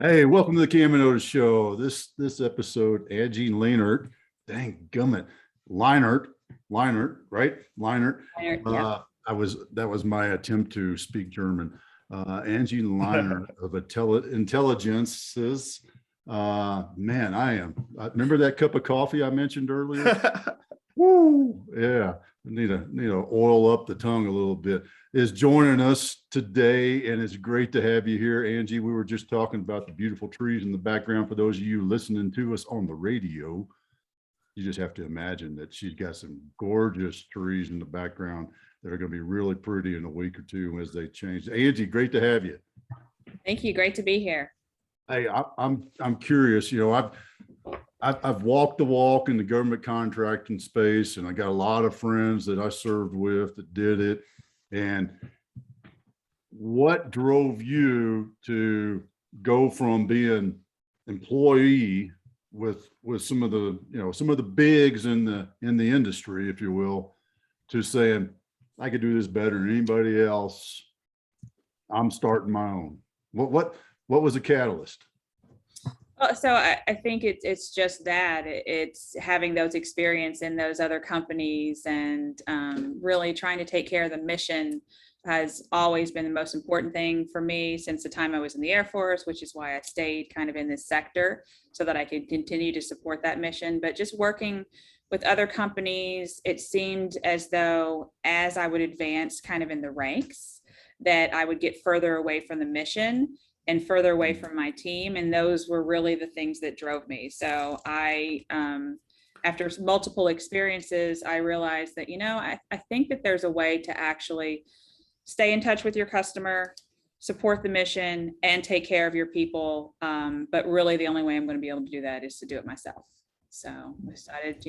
Hey, welcome to the Cam and Otis Show. This episode, Angie and Lienert, dang gummit, Lienert, right? Lienert. Yeah. That was my attempt to speak German. Angie Lienert of Intelligences. Man, remember that cup of coffee I mentioned earlier? Woo, yeah. Need to oil up the tongue a little bit. Is joining us today, and it's great to have you here, Angie. We were just talking about the beautiful trees in the background. For those of you listening to us on the radio, you just have to imagine that she's got some gorgeous trees in the background that are going to be really pretty in a week or two as they change. Angie, great to have you. Thank you. Great to be here. Hey, I'm curious. I've walked the walk in the government contracting space, and I got a lot of friends that I served with that did it. And what drove you to go from being employee with some of the bigs in the industry, if you will, to saying, I could do this better than anybody else. I'm starting my own. What was the catalyst? So I think it's just that it's having those experience in those other companies and really trying to take care of the mission has always been the most important thing for me since the time I was in the Air Force, which is why I stayed kind of in this sector so that I could continue to support that mission. But just working with other companies, it seemed as though as I would advance kind of in the ranks, that I would get further away from the mission and further away from my team. And those were really the things that drove me. So after multiple experiences, I realized that, I think that there's a way to actually stay in touch with your customer, support the mission, and take care of your people. But really the only way I'm going to be able to do that is to do it myself. So I decided,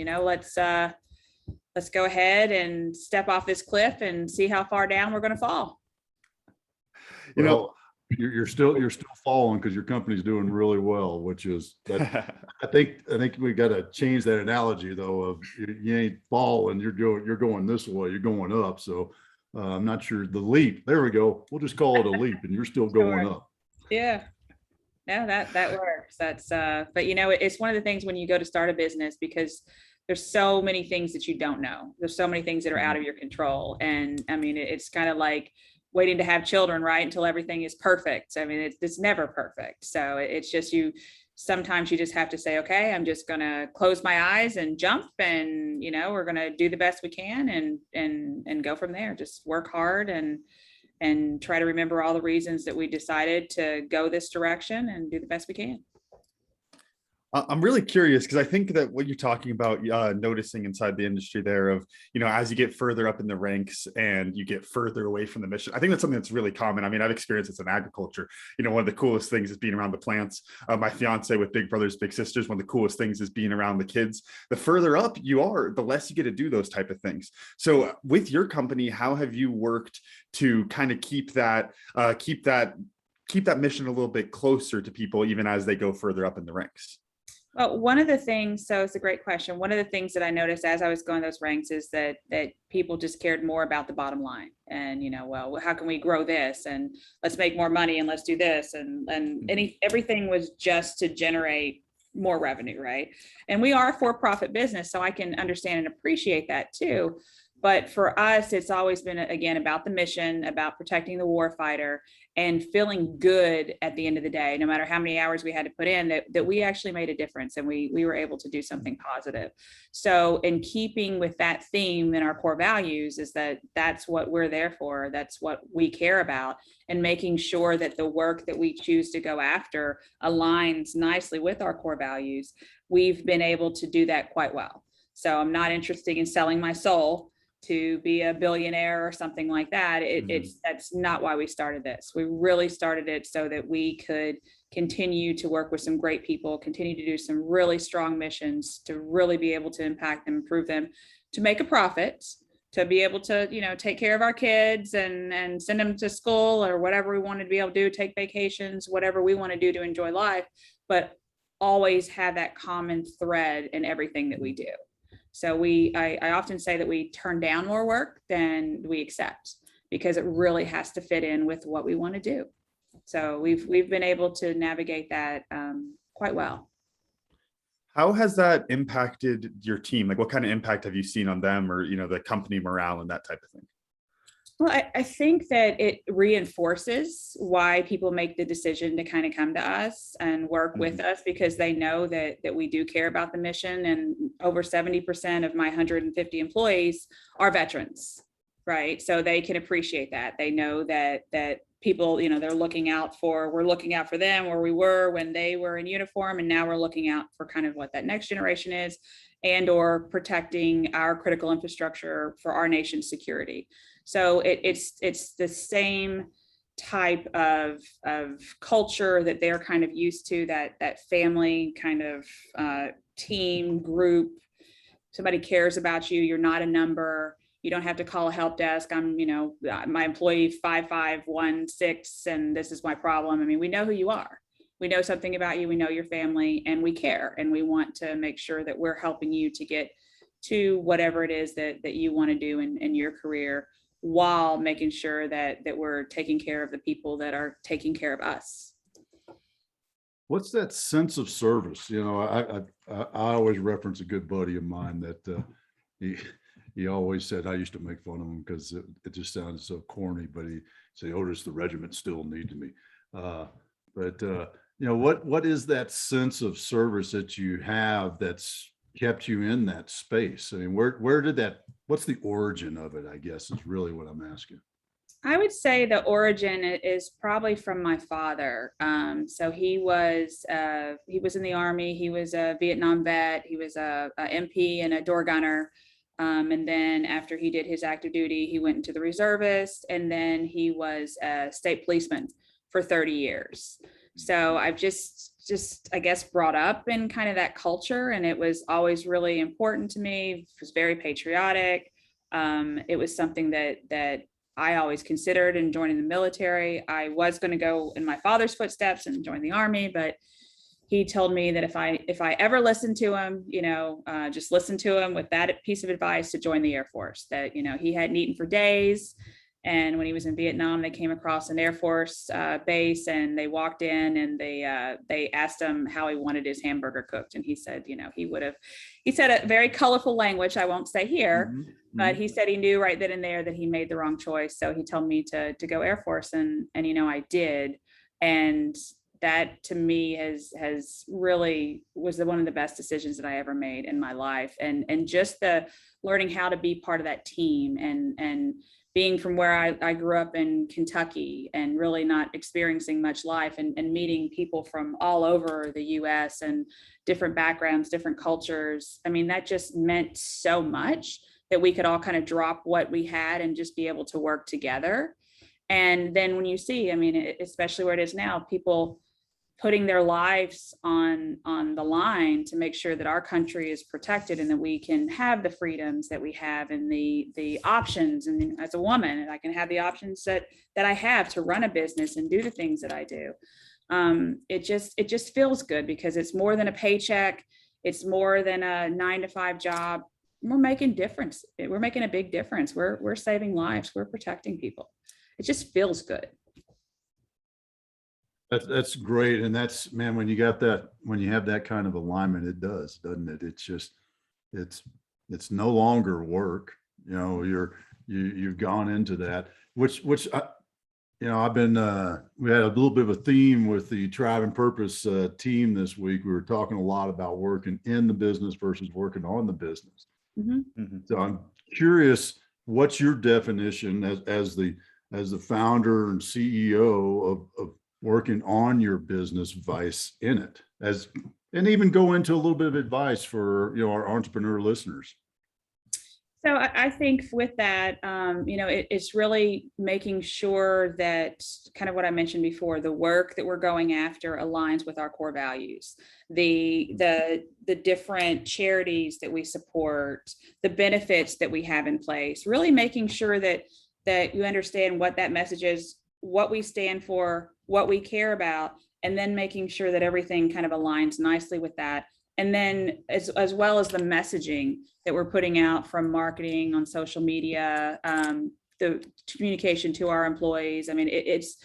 let's go ahead and step off this cliff and see how far down we're going to fall. You're still falling because your company's doing really well, which is that. I think we got to change that analogy though. Of you ain't falling, you're going this way, you're going up. So I'm not sure the leap. There we go. We'll just call it a leap, and you're still going up. Yeah. No, that works. That's but it's one of the things when you go to start a business, because there's so many things that you don't know. There's so many things that are out of your control. And I mean, it's kind of like waiting to have children, right? Until everything is perfect. I mean, it's never perfect. So it's just sometimes you just have to say, okay, I'm just going to close my eyes and jump, and, we're going to do the best we can and go from there. Just work hard and try to remember all the reasons that we decided to go this direction and do the best we can. I'm really curious because I think that what you're talking about, noticing inside the industry there of, as you get further up in the ranks and you get further away from the mission, I think that's something that's really common. I mean, I've experienced this in agriculture. One of the coolest things is being around the plants. My fiance with Big Brothers, Big Sisters, one of the coolest things is being around the kids. The further up you are, the less you get to do those type of things. So with your company, how have you worked to kind of keep that mission a little bit closer to people, even as they go further up in the ranks? Well, one of the things, so it's a great question. One of the things that I noticed as I was going those ranks is that people just cared more about the bottom line and, well, how can we grow this, and let's make more money, and let's do this. And everything was just to generate more revenue. Right. And we are a for-profit business, so I can understand and appreciate that too. But for us, it's always been, again, about the mission, about protecting the warfighter and feeling good at the end of the day, no matter how many hours we had to put in, that we actually made a difference and we were able to do something positive. So in keeping with that theme in our core values is that's what we're there for. That's what we care about, and making sure that the work that we choose to go after aligns nicely with our core values. We've been able to do that quite well. So I'm not interested in selling my soul to be a billionaire or something like that. That's not why we started this. We really started it so that we could continue to work with some great people, continue to do some really strong missions, to really be able to impact them, improve them, to make a profit, to be able to, take care of our kids and send them to school or whatever we want to be able to do, take vacations, whatever we want to do to enjoy life, but always have that common thread in everything that we do. So I often say that we turn down more work than we accept, because it really has to fit in with what we want to do. So we've been able to navigate that quite well. How has that impacted your team? Like, what kind of impact have you seen on them, or the company morale and that type of thing? Well, I think that it reinforces why people make the decision to kind of come to us and work with us, because they know that we do care about the mission. And over 70% of my 150 employees are veterans, right? So they can appreciate that. They know that people, we're looking out for them, where we were when they were in uniform, and now we're looking out for kind of what that next generation is, and or protecting our critical infrastructure for our nation's security. So it's the same type of culture that they're kind of used to, that family kind of team group. Somebody cares about you. You're not a number. You don't have to call a help desk. I'm, my employee 5516, and this is my problem. I mean, we know who you are. We know something about you. We know your family, and we care. And we want to make sure that we're helping you to get to whatever it is that you want to do in your career, while making sure that we're taking care of the people that are taking care of us. What's that sense of service? I always reference a good buddy of mine that he always said, I used to make fun of him because it just sounded so corny, but he said, Otis, the regiment still needs me. What is that sense of service that you have that's kept you in that space? I mean, where did that, what's the origin of it, I guess, is really what I'm asking. I would say the origin is probably from my father. So he was in the Army. He was a Vietnam vet. He was a MP and a door gunner. And then after he did his active duty, he went into the reservist, and then he was a state policeman for 30 years. So I've just, I guess, brought up in kind of that culture, and it was always really important to me. It was very patriotic. It was something that I always considered in joining the military. I was going to go in my father's footsteps and join the Army, but he told me that if I ever listened to him, just listen to him with that piece of advice, to join the Air Force. That, he hadn't eaten for days. And when he was in Vietnam, they came across an Air Force base, and they walked in, and they asked him how he wanted his hamburger cooked. And he said, he said a very colorful language I won't say here, but he said he knew right then and there that he made the wrong choice. So he told me to go Air Force, and I did. And that to me has really was one of the best decisions that I ever made in my life. And just the learning how to be part of that team, and being from where I grew up in Kentucky, and really not experiencing much life, and meeting people from all over the US and different backgrounds, different cultures. I mean, that just meant so much, that we could all kind of drop what we had and just be able to work together. And then when you see, I mean, especially where it is now, people putting their lives on the line to make sure that our country is protected, and that we can have the freedoms that we have, and the options. And as a woman, I can have the options that I have to run a business and do the things that I do. It just feels good, because it's more than a paycheck. It's more than a 9-to-5 job. We're making difference. We're making a big difference. We're saving lives. We're protecting people. It just feels good. That's great. And that's, man, when you have that kind of alignment, it does, doesn't it? It's just, it's no longer work. You've gone into that, which I've been, we had a little bit of a theme with the Tribe and Purpose team this week. We were talking a lot about working in the business versus working on the business. So I'm curious, what's your definition as the founder and CEO of working on your business vice in it, and even go into a little bit of advice for our entrepreneur listeners? So I think with that, it's really making sure that, kind of what I mentioned before, the work that we're going after aligns with our core values, the different charities that we support, the benefits that we have in place, really making sure that you understand what that message is, what we stand for, what we care about, and then making sure that everything kind of aligns nicely with that. And then as well as the messaging that we're putting out from marketing on social media, the communication to our employees. I mean, it's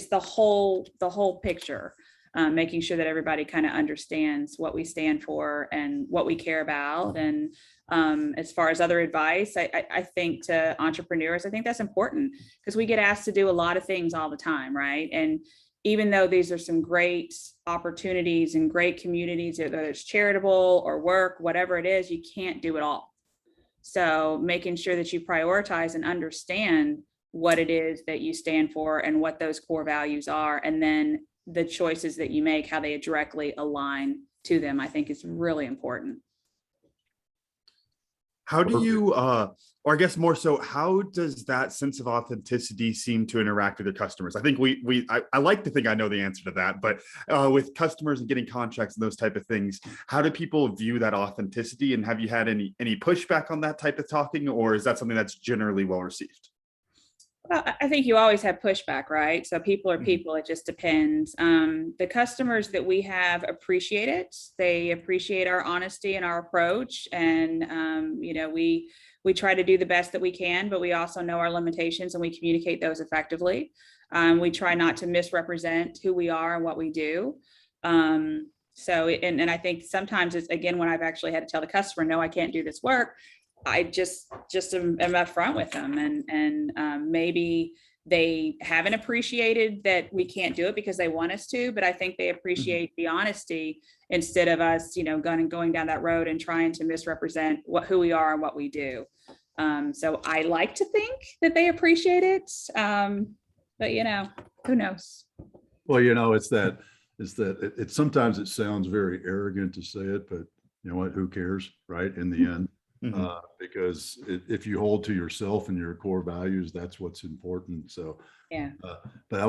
the whole picture. Making sure that everybody kind of understands what we stand for and what we care about. And as far as other advice, I think to entrepreneurs, I think that's important because we get asked to do a lot of things all the time, right? And even though these are some great opportunities and great communities, whether it's charitable or work, whatever it is, you can't do it all. So making sure that you prioritize and understand what it is that you stand for and what those core values are, and then the choices that you make, how they directly align to them, I think is really important. How do you, or I guess more so, how does that sense of authenticity seem to interact with your customers? I think I like to think I know the answer to that, but with customers and getting contracts and those type of things, how do people view that authenticity? And have you had any pushback on that type of talking, or is that something that's generally well received? Well, I think you always have pushback, right? So people are people, it just depends. The customers that we have appreciate it. They appreciate our honesty and our approach. And, we try to do the best that we can, but we also know our limitations and we communicate those effectively. We try not to misrepresent who we are and what we do. And I think sometimes it's, again, when I've actually had to tell the customer, no, I can't do this work, I just am upfront with them, and maybe they haven't appreciated that we can't do it because they want us to, but I think they appreciate the honesty instead of us, going down that road and trying to misrepresent who we are and what we do. So I like to think that they appreciate it, but who knows? Well, it's sometimes it sounds very arrogant to say it, but you know what? Who cares, right? In the end. Because if you hold to yourself and your core values, that's what's important. So, yeah. But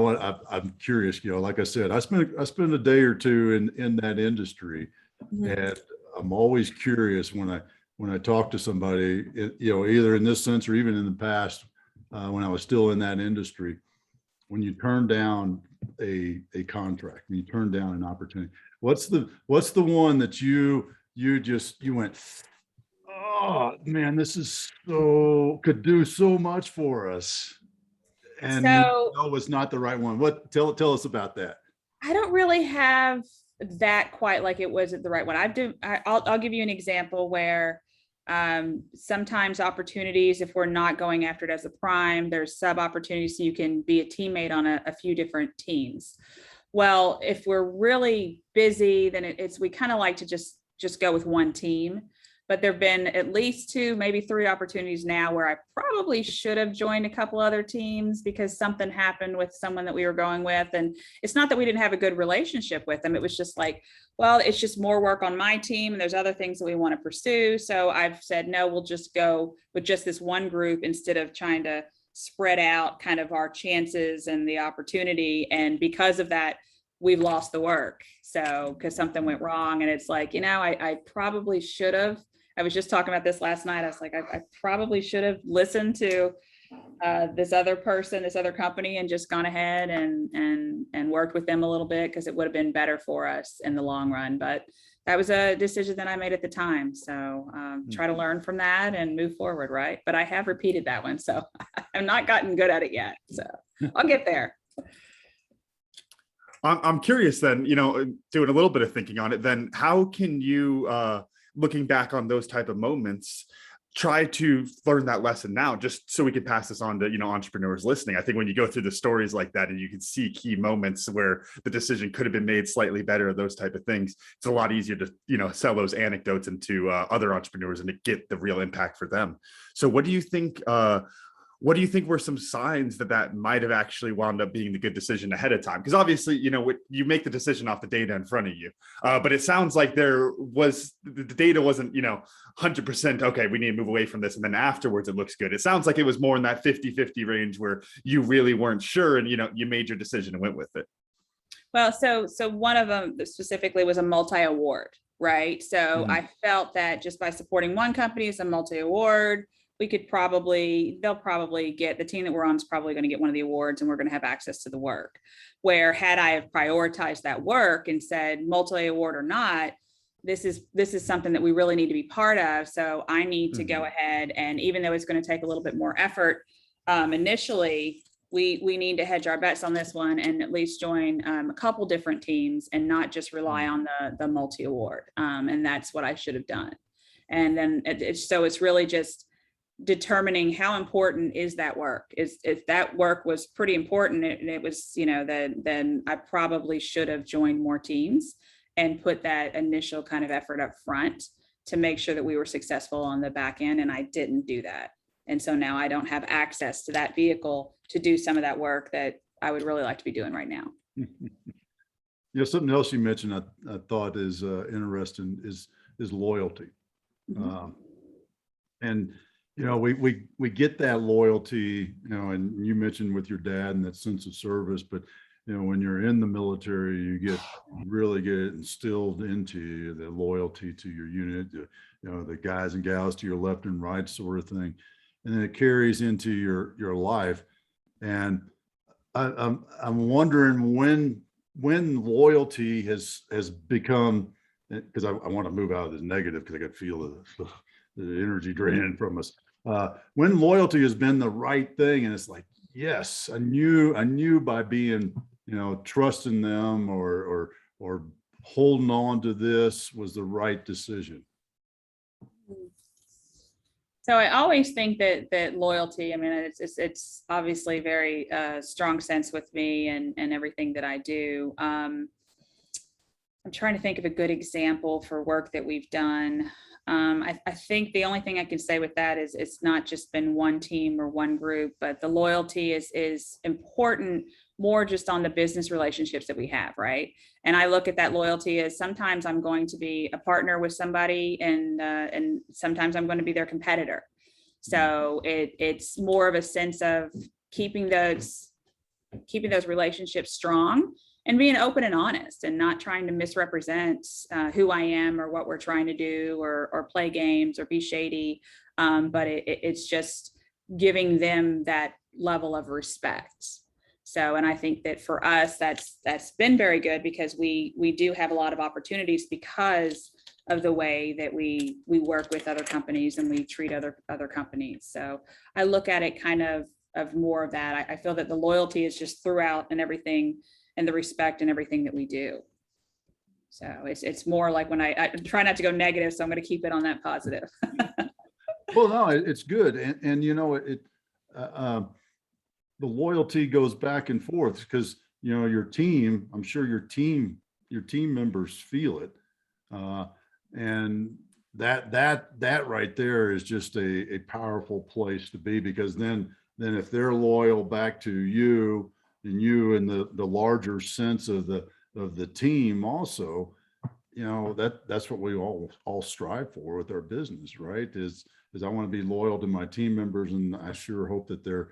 I'm curious. Like I said, I spent a day or two in that industry, and I'm always curious when I talk to somebody, either in this sense or even in the past, when I was still in that industry, when you turn down a contract, when you turn down an opportunity, what's the one that you went, oh man, this is could do so much for us, and it was not the right one. Tell us about that. I don't really have that quite like it wasn't the right one. I'll give you an example where sometimes opportunities, if we're not going after it as a prime, there's sub opportunities so you can be a teammate on a few different teams. Well, if we're really busy, then we kind of like to just go with one team. But there've been at least 2, maybe 3 opportunities now where I probably should have joined a couple other teams because something happened with someone that we were going with. And it's not that we didn't have a good relationship with them. It was just like, well, it's just more work on my team and there's other things that we want to pursue. So I've said, no, we'll just go with just this one group instead of trying to spread out kind of our chances and the opportunity. And because of that, we've lost the work. So because something went wrong, and it's like, I probably should have. I was just talking about this last night. I was like, I probably should have listened to this other person, this other company, and just gone ahead and worked with them a little bit because it would have been better for us in the long run. But that was a decision that I made at the time. So try to learn from that and move forward, right? But I have repeated that one, so I've not gotten good at it yet. So I'll get there. I'm curious then, doing a little bit of thinking on it, then how can you, looking back on those type of moments, try to learn that lesson now, just so we can pass this on to, entrepreneurs listening? I think when you go through the stories like that and you can see key moments where the decision could have been made slightly better, those type of things, it's a lot easier to, sell those anecdotes into other entrepreneurs and to get the real impact for them. So what do you think were some signs that might have actually wound up being the good decision ahead of time? Because obviously, you make the decision off the data in front of you, but it sounds like the data wasn't, 100%, okay, we need to move away from this. And then afterwards, it looks good. It sounds like it was more in that 50-50 range where you really weren't sure and, you made your decision and went with it. Well, so one of them specifically was a multi-award, right? So I felt that just by supporting one company as a multi-award, they'll probably get, the team that we're on is probably going to get one of the awards and we're going to have access to the work. Where had I have prioritized that work and said multi-award or not, this is something that we really need to be part of. So I need to go ahead, and even though it's going to take a little bit more effort, initially we need to hedge our bets on this one and at least join a couple different teams and not just rely on the multi-award. And that's what I should have done. And then it's really just determining how important is that work. If that work was pretty important, it was, then I probably should have joined more teams and put that initial kind of effort up front to make sure that we were successful on the back end. And I didn't do that. And so now I don't have access to that vehicle to do some of that work that I would really like to be doing right now. Something else you mentioned I thought is interesting is loyalty. Mhm. And we get that loyalty, and you mentioned with your dad and that sense of service, but when you're in the military, you really get it instilled into you, the loyalty to your unit, the guys and gals to your left and right sort of thing. And then it carries into your life. And I'm wondering when loyalty has become, because I want to move out of this negative because I could feel the energy draining from us. When loyalty has been the right thing, and it's like, yes, I knew by being, trusting them or holding on to this was the right decision. So I always think that loyalty, I mean, it's obviously very strong sense with me and everything that I do. I'm trying to think of a good example for work that we've done. I think the only thing I can say with that is it's not just been one team or one group, but the loyalty is important more just on the business relationships that we have, right? And I look at that loyalty as sometimes I'm going to be a partner with somebody and sometimes I'm going to be their competitor. So it's more of a sense of keeping those relationships strong and being open and honest and not trying to misrepresent who I am or what we're trying to do or play games or be shady. But it's just giving them that level of respect. So, and I think that for us, that's been very good because we do have a lot of opportunities because of the way that we work with other companies and we treat other companies. So I look at it kind of more of that. I feel that the loyalty is just throughout and everything, and the respect and everything that we do. So it's more like when I try not to go negative, so I'm going to keep it on that positive. Well, no, it's good. And the loyalty goes back and forth because, your team, I'm sure your team members feel it. And that right there is just a powerful place to be, because then if they're loyal back to you and you in the larger sense of the team also, that's what we all strive for with our business, right? Is I want to be loyal to my team members, and I sure hope that they're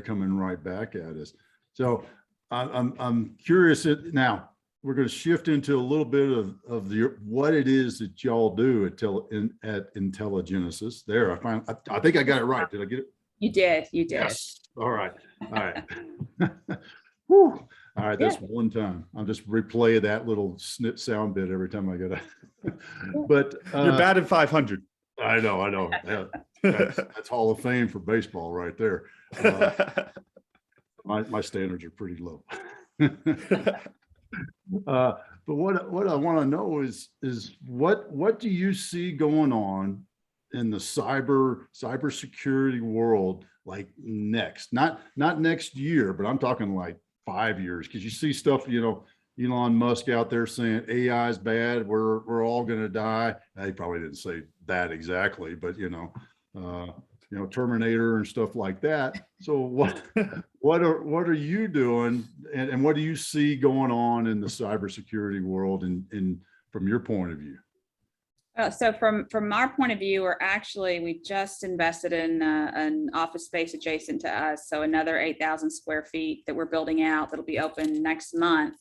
coming right back at us. So I'm curious now. We're going to shift into a little bit of what it is that y'all do at Intelli Genesis. There, I think I got it right. Did I get it? You did. Yes. All right. Whew. All right. That's Yeah. one time. I'll just replay that little snip sound bit every time I get it. But You're batted 500. I know. Yeah, that's Hall of Fame for baseball right there. My standards are pretty low. But what I want to know is what do you see going on in the cybersecurity world, like next, not next year, but I'm talking like 5 years, because you see stuff, Elon Musk out there saying AI is bad, we're all going to die. He probably didn't say that exactly, but Terminator and stuff like that. So what are you doing, and what do you see going on in the cybersecurity world in from your point of view? So from our point of view, we just invested in an office space adjacent to us. So another 8,000 square feet that we're building out that'll be open next month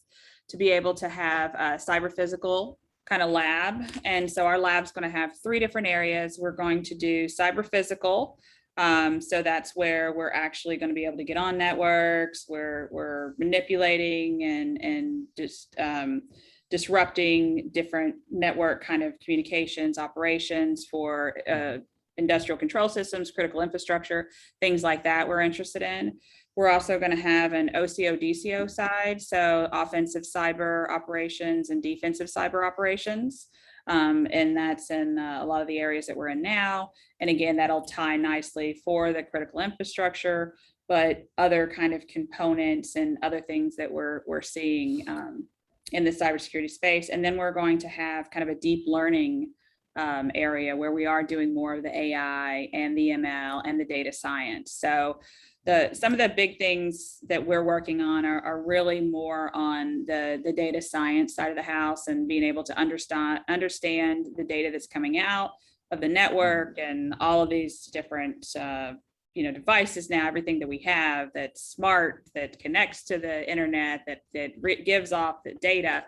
to be able to have a cyber physical kind of lab. And so our lab's going to have 3 different areas. We're going to do cyber physical. So that's where we're actually going to be able to get on networks, where we're manipulating and just disrupting different network kind of communications operations for industrial control systems, critical infrastructure, things like that we're interested in. We're also going to have an OCO DCO side, so offensive cyber operations and defensive cyber operations. And that's in a lot of the areas that we're in now. And again, that'll tie nicely for the critical infrastructure, but other kind of components and other things that we're seeing in the cybersecurity space. And then we're going to have kind of a deep learning area where we are doing more of the AI and the ML and the data science. So some of the big things that we're working on are really more on the data science side of the house and being able to understand the data that's coming out of the network and all of these different devices now, everything that we have that's smart, that connects to the internet, that gives off the data,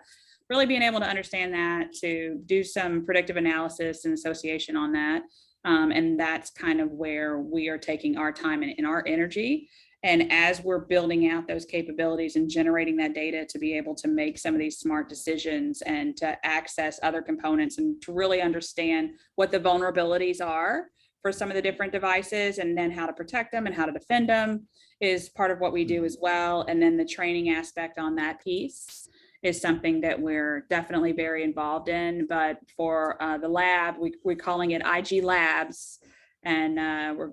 really being able to understand that, to do some predictive analysis and association on that. And that's kind of where we are taking our time and our energy. And as we're building out those capabilities and generating that data to be able to make some of these smart decisions and to access other components and to really understand what the vulnerabilities are for some of the different devices, and then how to protect them and how to defend them is part of what we do as well. And then the training aspect on that piece is something that we're definitely very involved in. But for the lab, we're calling it IG Labs, and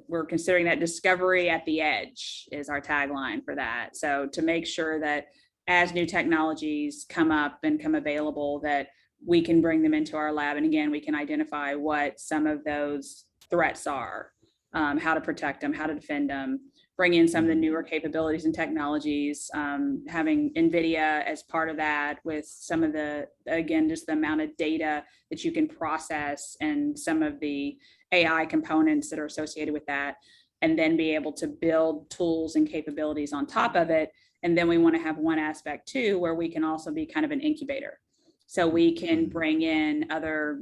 we're considering that discovery at the edge is our tagline for that. So to make sure that as new technologies come up and come available, that we can bring them into our lab. And again, we can identify what some of those threats are, how to protect them, how to defend them, bring in some of the newer capabilities and technologies, having NVIDIA as part of that with some of just the amount of data that you can process and some of the AI components that are associated with that, and then be able to build tools and capabilities on top of it. And then we want to have one aspect too, where we can also be kind of an incubator. So we can bring in other,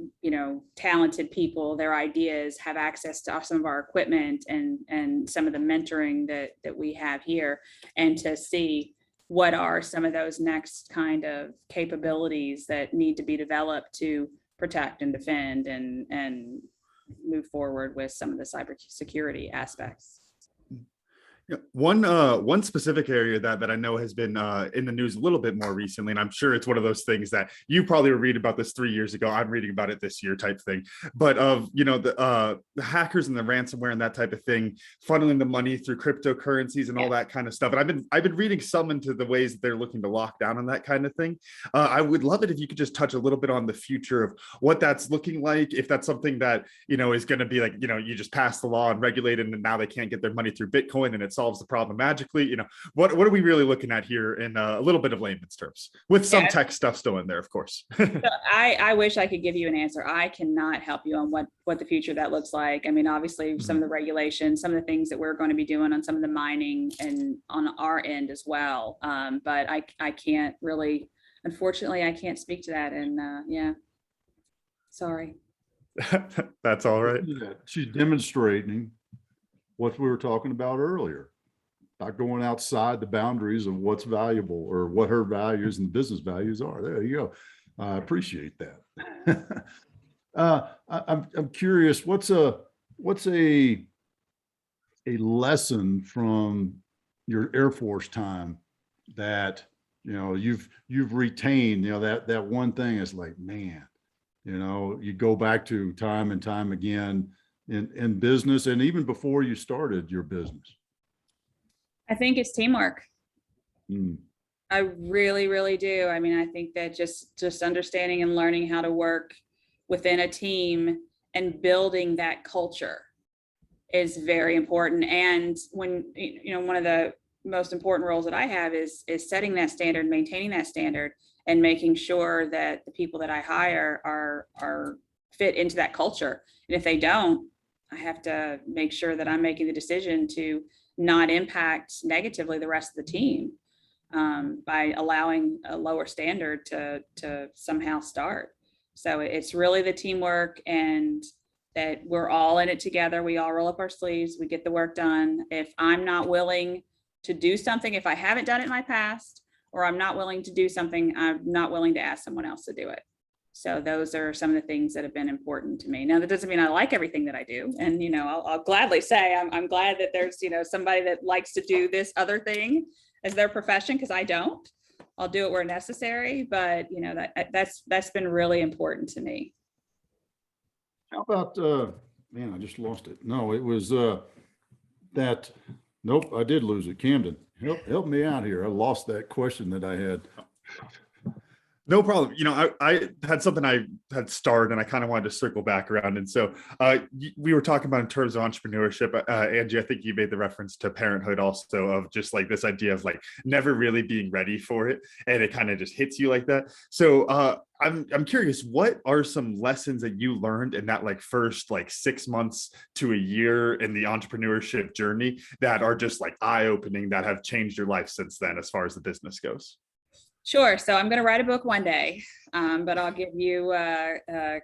talented people, their ideas, have access to some of our equipment and some of the mentoring that we have here, and to see what are some of those next kind of capabilities that need to be developed to protect and defend and move forward with some of the cybersecurity aspects. Yeah, one specific area that I know has been in the news a little bit more recently, and I'm sure it's one of those things that you probably were reading about this 3 years ago. I'm reading about it this year type thing, but of the hackers and the ransomware and that type of thing, funneling the money through cryptocurrencies and all that kind of stuff. And I've been reading some into the ways that they're looking to lock down on that kind of thing. I would love it if you could just touch a little bit on the future of what that's looking like. If that's something that is going to be like you just pass the law and regulate it, and now they can't get their money through Bitcoin and it's solves the problem magically. What are we really looking at here in a little bit of layman's terms, with some tech stuff still in there, of course? So I wish I could give you an answer. I cannot help you on what the future that looks like. I mean, obviously some of the regulations, some of the things that we're going to be doing on some of the mining and on our end as well. But I can't really, unfortunately, I can't speak to that. And sorry. That's all right. Yeah, she's demonstrating what we were talking about earlier, not going outside the boundaries of what's valuable or what her values and business values are. There you go. I appreciate that. I'm curious, what's a lesson from your Air Force time that you've retained? That one thing is like, man, you go back to time and time again in business, and even before you started your business. I think it's teamwork. I really, really do. I mean, I think that just understanding and learning how to work within a team and building that culture is very important. And when, one of the most important roles that I have is setting that standard, maintaining that standard, and making sure that the people that I hire are fit into that culture. And if they don't, I have to make sure that I'm making the decision to not impact negatively the rest of the team by allowing a lower standard to somehow start. So it's really the teamwork, and that we're all in it together. We all roll up our sleeves, we get the work done. If I'm not willing to do something, if I haven't done it in my past, or I'm not willing to do something, I'm not willing to ask someone else to do it. So those are some of the things that have been important to me. Now, that doesn't mean I like everything that I do. And, I'll gladly say I'm glad that there's, somebody that likes to do this other thing as their profession, because I don't. I'll do it where necessary, but that's been really important to me. How about, man, I just lost it. No, it was that, nope, I did lose it. Camden, help me out here. I lost that question that I had. No problem. I had something I had started and I kind of wanted to circle back around. And so we were talking about in terms of entrepreneurship, Angie, I think you made the reference to parenthood also, of just like this idea of like never really being ready for it. And it kind of just hits you like that. So I'm curious, what are some lessons that you learned in that like first like 6 months to a year in the entrepreneurship journey that are just like eye-opening, that have changed your life since then as far as the business goes? Sure. So I'm going to write a book one day, but I'll give you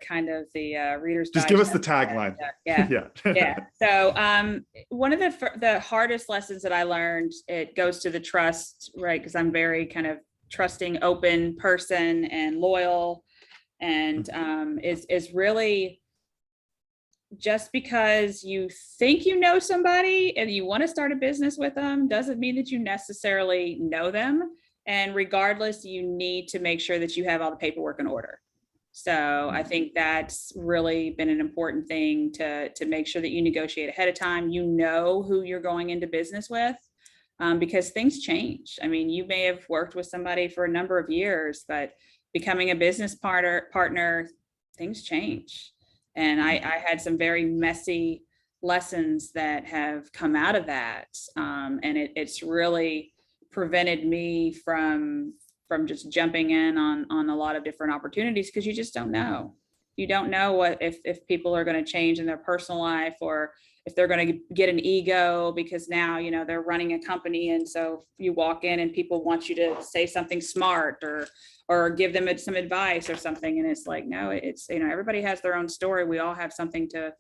kind of the Reader's Just Digest. give us the tagline. Yeah. Yeah. So one of the hardest lessons that I learned, it goes to the trust, right? Because I'm very kind of trusting, open person and loyal, and is really just because you think you know somebody and you want to start a business with them doesn't mean that you necessarily know them. And regardless, you need to make sure that you have all the paperwork in order. So I think that's really been an important thing to make sure that you negotiate ahead of time. You know who you're going into business with, because things change. I mean, you may have worked with somebody for a number of years, but becoming a business partner, things change. And I had some very messy lessons that have come out of that. And it's really prevented me from just jumping in on a lot of different opportunities, because you just don't know. You don't know what if people are going to change in their personal life, or if they're going to get an ego because now they're running a company, and so you walk in and people want you to say something smart or give them some advice or something, and it's like, no, it's everybody has their own story. We all have something to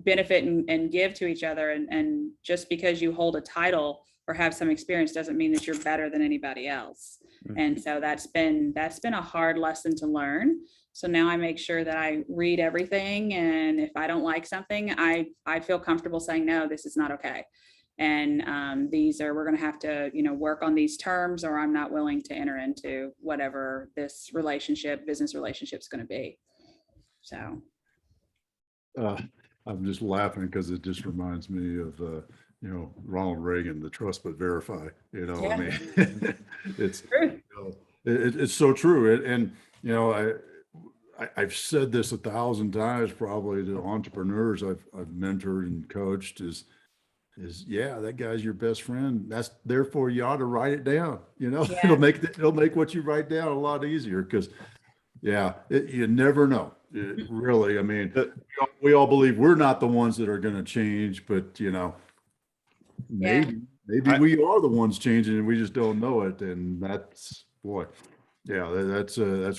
benefit and give to each other, and just because you hold a title or have some experience doesn't mean that you're better than anybody else. And so that's been a hard lesson to learn. So now I make sure that I read everything, and if I don't like something, I feel comfortable saying, no, this is not okay. And we're going to have to work on these terms, or I'm not willing to enter into whatever this business relationship is going to be. So I'm just laughing because it just reminds me of Ronald Reagan, the trust but verify. Yeah. I mean, it's true. It's so true. And I've said this 1,000 times probably to entrepreneurs I've mentored and coached is yeah, that guy's your best friend. Therefore you ought to write it down. Yeah. It'll make what you write down a lot easier, because you never know. Really, I mean, we all believe we're not the ones that are going to change, but maybe we are the ones changing and we just don't know it. And that's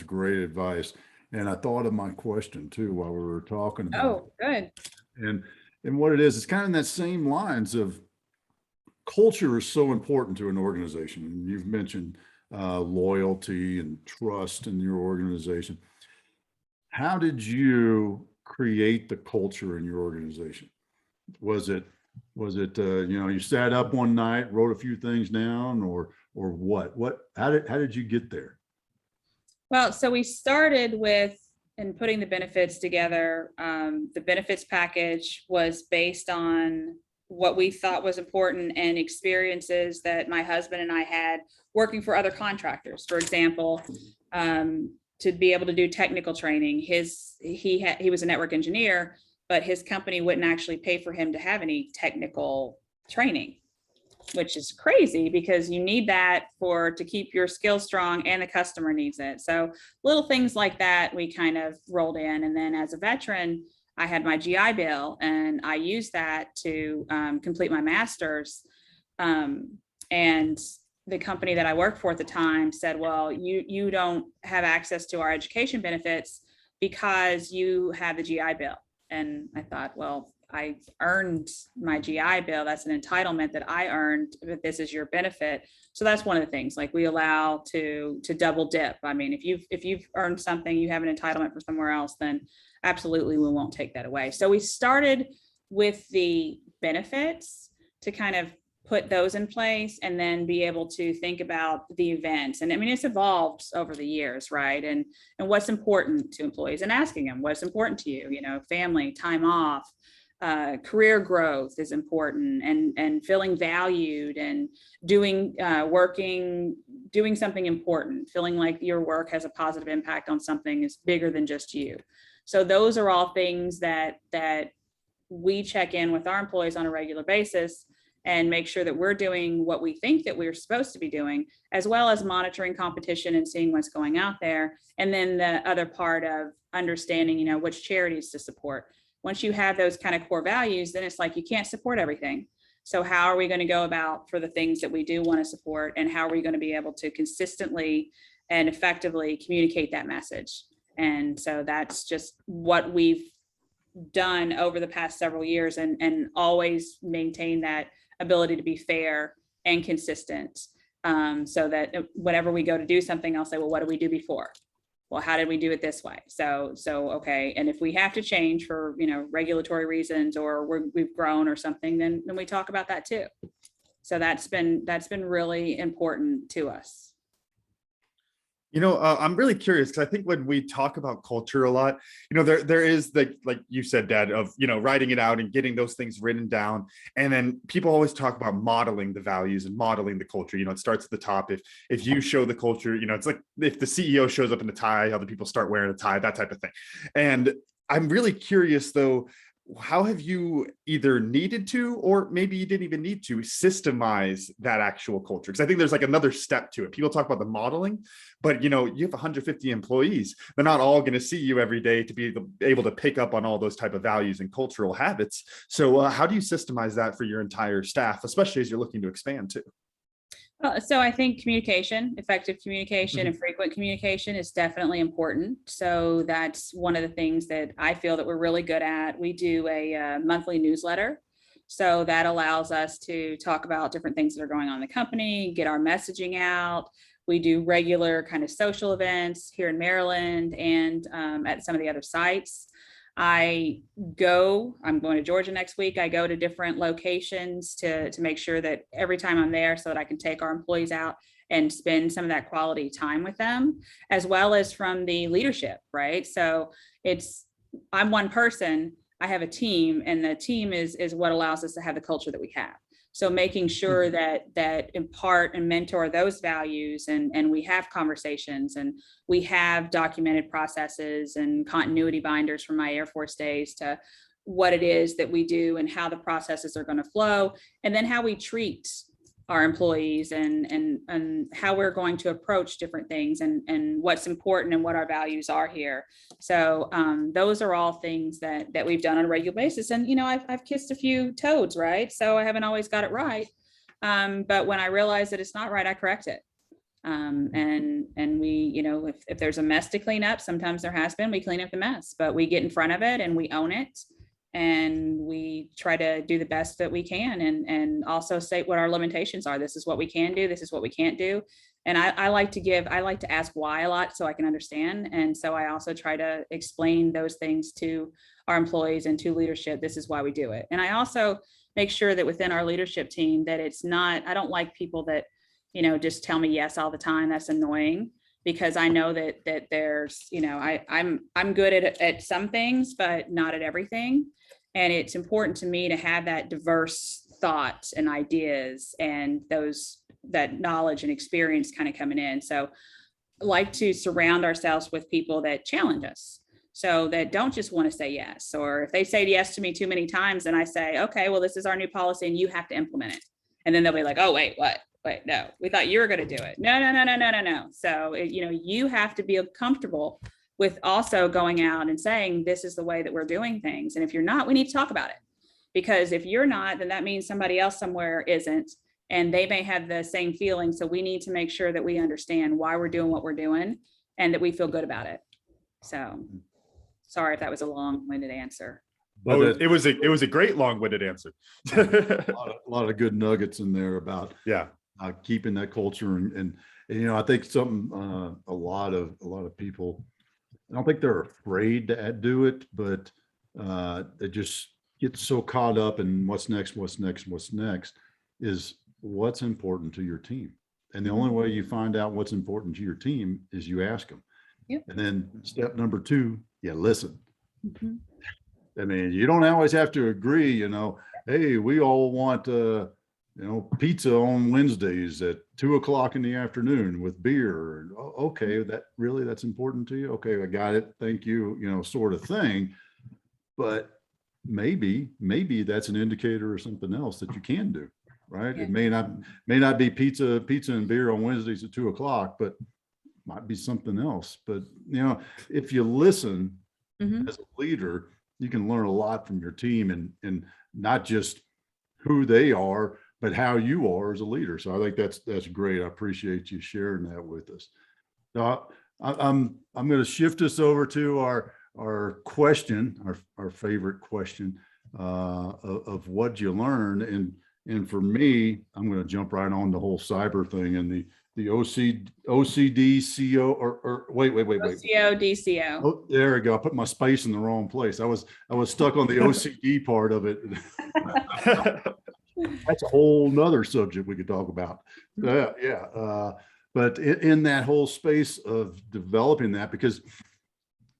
great advice. And I thought of my question too while we were talking about Oh, good. and what it is, it's kind of in that same lines of culture is so important to an organization. And you've mentioned loyalty and trust in your organization. How did you create the culture in your organization? Was it you sat up one night, wrote a few things down, or what? How did you get there? Well, so we started with putting the benefits together. The benefits package was based on what we thought was important and experiences that my husband and I had working for other contractors. For example, to be able to do technical training. He was a network engineer, but his company wouldn't actually pay for him to have any technical training, which is crazy because you need that to keep your skills strong, and the customer needs it. So little things like that we kind of rolled in. And then as a veteran, I had my GI Bill, and I used that to complete my master's. And the company that I worked for at the time said, well, you don't have access to our education benefits because you have the GI Bill. And I thought, well, I earned my GI Bill. That's an entitlement that I earned, but this is your benefit. So that's one of the things, like we allow to double dip. I mean, if you've earned something, you have an entitlement for somewhere else, then absolutely we won't take that away. So we started with the benefits to kind of put those in place and then be able to think about the events. And I mean, it's evolved over the years, right? And what's important to employees, and asking them what's important to you, family, time off, career growth is important, and feeling valued, and doing something important, feeling like your work has a positive impact on something is bigger than just you. So those are all things that we check in with our employees on a regular basis and make sure that we're doing what we think that we're supposed to be doing, as well as monitoring competition and seeing what's going out there. And then the other part of understanding, which charities to support. Once you have those kind of core values, then it's like you can't support everything. So how are we going to go about for the things that we do want to support, and how are we going to be able to consistently and effectively communicate that message? And so that's just what we've done over the past several years, and always maintain that ability to be fair and consistent, so that whenever we go to do something, I'll say, well, what did we do before? Well, how did we do it this way? So okay. And if we have to change for, regulatory reasons, or we've grown or something, then we talk about that too. So that's been really important to us. I'm really curious, because I think when we talk about culture a lot, there is like you said, Dad, of, writing it out and getting those things written down. And then people always talk about modeling the values and modeling the culture. It starts at the top. If you show the culture, it's like if the CEO shows up in a tie, other people start wearing a tie, that type of thing. And I'm really curious, though, how have you either needed to, or maybe you didn't even need to, systemize that actual culture? Because I think there's like another step to it. People talk about the modeling, but you have 150 employees. They're not all going to see you every day to be able to pick up on all those type of values and cultural habits. So how do you systemize that for your entire staff, especially as you're looking to expand too? So I think effective communication and frequent communication is definitely important. So that's one of the things that I feel that we're really good at. We do a monthly newsletter. So that allows us to talk about different things that are going on in the company, get our messaging out. We do regular kind of social events here in Maryland and at some of the other sites. I'm going to Georgia next week. I go to different locations to make sure that every time I'm there, so that I can take our employees out and spend some of that quality time with them, as well as from the leadership, right? So I'm one person, I have a team, and the team is what allows us to have the culture that we have. So making sure that impart and mentor those values, and we have conversations, and we have documented processes and continuity binders from my Air Force days to what it is that we do and how the processes are going to flow, and then how we treat our employees and how we're going to approach different things, and what's important and what our values are here. So those are all things that we've done on a regular basis. And, I've kissed a few toads, right? So I haven't always got it right. But when I realize that it's not right, I correct it. And we, if there's a mess to clean up, sometimes there has been, we clean up the mess, but we get in front of it and we own it. And we try to do the best that we can, and also state what our limitations are. This is what we can do. This is what we can't do. And I like to ask why a lot, so I can understand. And so I also try to explain those things to our employees and to leadership. This is why we do it. And I also make sure that within our leadership team that I don't like people that, just tell me yes all the time. That's annoying, because I know that there's, I'm good at some things, but not at everything. And it's important to me to have that diverse thought and ideas and that knowledge and experience kind of coming in. So I like to surround ourselves with people that challenge us, so that don't just want to say yes. Or if they say yes to me too many times, then I say, okay, well, this is our new policy and you have to implement it. And then they'll be like, oh, wait, what? Wait, no, we thought you were going to do it. No. So, you have to be comfortable with also going out and saying, this is the way that we're doing things. And if you're not, we need to talk about it. Because if you're not, then that means somebody else somewhere isn't, and they may have the same feeling. So we need to make sure that we understand why we're doing what we're doing and that we feel good about it. So sorry if that was a long-winded answer. But it was a great long-winded answer. a lot of good nuggets in there about Yeah. Keeping that culture and I think something a lot of people, I don't think they're afraid to do it, but they just get so caught up in what's next is what's important to your team. And the only way you find out what's important to your team is you ask them. Yep. And then step number 2, listen. Mm-hmm. I mean, you don't always have to agree, hey, we all want, pizza on Wednesdays at 2:00 in the afternoon with beer. Okay, that's important to you. Okay, I got it. Thank you, sort of thing. But maybe that's an indicator or something else that you can do, right? Yeah. It may not be pizza and beer on Wednesdays at 2:00, but might be something else. But if you listen as a leader, you can learn a lot from your team and not just who they are, but how you are as a leader. So I think that's great. I appreciate you sharing that with us. Now, I'm going to shift us over to our question, our favorite question of what you learn. And for me, I'm going to jump right on the whole cyber thing and the OCD CO or wait. OCO, DCO. Oh, there we go. I put my space in the wrong place. I was stuck on the OCD part of it. That's a whole nother subject we could talk about. But in that whole space of developing that, because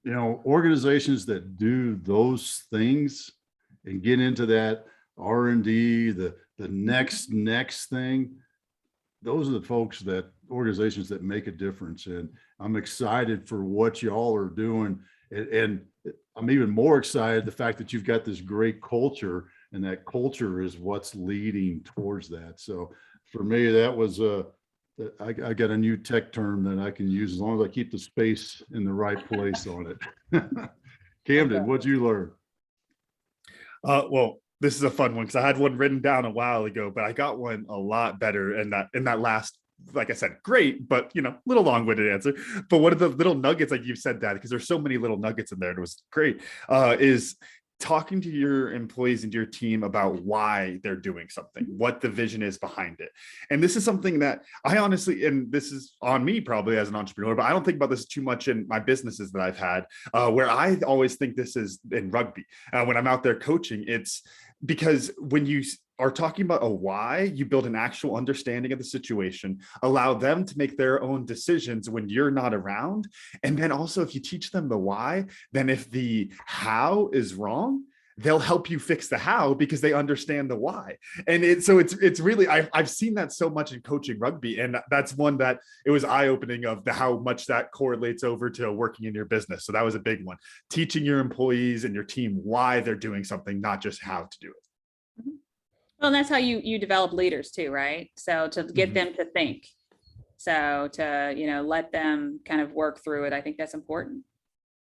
organizations that do those things and get into that R&D, the next thing, those are the organizations that make a difference. And I'm excited for what y'all are doing. And I'm even more excited the fact that you've got this great culture, and that culture is what's leading towards that. So for me, that was I got a new tech term that I can use as long as I keep the space in the right place on it. Camden, what'd you learn? Well, this is a fun one because I had one written down a while ago, but I got one a lot better in that last, like I said, great, but little long-winded answer. But one of the little nuggets, like you said, that because there's so many little nuggets in there, and it was great, is talking to your employees and your team about why they're doing something, what the vision is behind it. And this is something that I honestly, and this is on me probably as an entrepreneur, but I don't think about this too much in my businesses that I've had, where I always think this is in rugby. When I'm out there coaching, it's because when you are talking about a why, you build an actual understanding of the situation, allow them to make their own decisions when you're not around. And then also, if you teach them the why, then if the how is wrong, they'll help you fix the how because they understand the why. And it's really, I've seen that so much in coaching rugby. And that's one that it was eye-opening of how much that correlates over to working in your business. So that was a big one. Teaching your employees and your team why they're doing something, not just how to do it. Well, and that's how you develop leaders too, right? So to get them to think, so to, let them kind of work through it. I think that's important.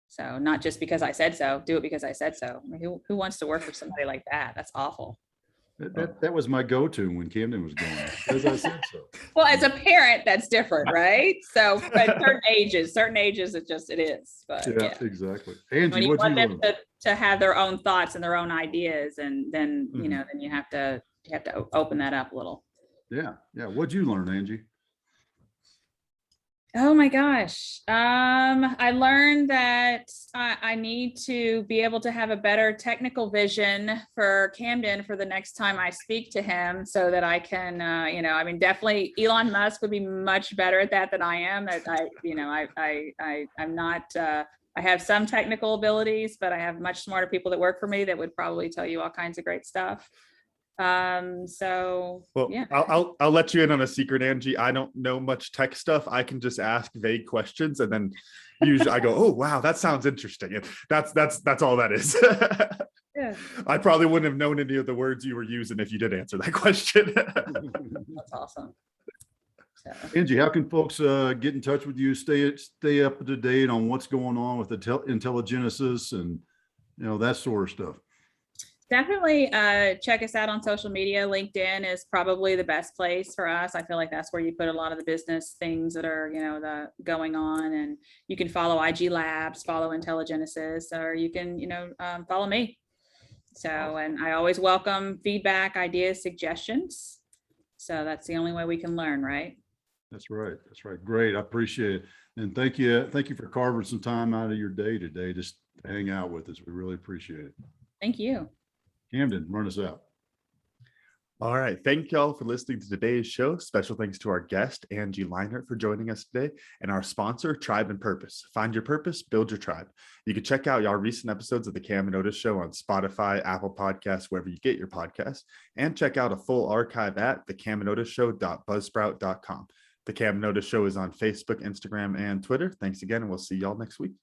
So not just because I said so, do it because I said so. I mean, who wants to work for somebody like that? That's awful. That was my go-to when Camden was going, because I said so. Well, as a parent, that's different, right? So at certain ages, it is. But yeah, exactly. Angie, when you want them to have their own thoughts and their own ideas, and then then you have to open that up a little. Yeah. What'd you learn, Angie? Oh my gosh. I learned that I need to be able to have a better technical vision for Camden for the next time I speak to him, so that I can, definitely Elon Musk would be much better at that than I am. That I'm not, I have some technical abilities, but I have much smarter people that work for me that would probably tell you all kinds of great stuff. Well, yeah. I'll let you in on a secret, Angie. I don't know much tech stuff. I can just ask vague questions, and then usually I go, oh wow, that sounds interesting. And that's all that is. Yeah. I probably wouldn't have known any of the words you were using if you did answer that question. That's awesome. So. Angie, how can folks get in touch with you, stay up to date on what's going on with the Intelli Genesis and that sort of stuff? Definitely check us out on social media. LinkedIn is probably the best place for us. I feel like that's where you put a lot of the business things that are, going on. And you can follow IG Labs, follow Intelli Genesis, or you can, follow me. So, and I always welcome feedback, ideas, suggestions. So that's the only way we can learn, right? That's right. That's right. Great. I appreciate it. And thank you. Thank you for carving some time out of your day today just to hang out with us. We really appreciate it. Thank you. Camden, run us out. All right. Thank y'all for listening to today's show. Special thanks to our guest, Angie Lienert, for joining us today, and our sponsor, Tribe and Purpose. Find your purpose, build your tribe. You can check out our recent episodes of the Cam and Otis Show on Spotify, Apple Podcasts, wherever you get your podcasts, and check out a full archive at thecamandotishow.buzzsprout.com. The Cam and Otis Show is on Facebook, Instagram, and Twitter. Thanks again, and we'll see y'all next week.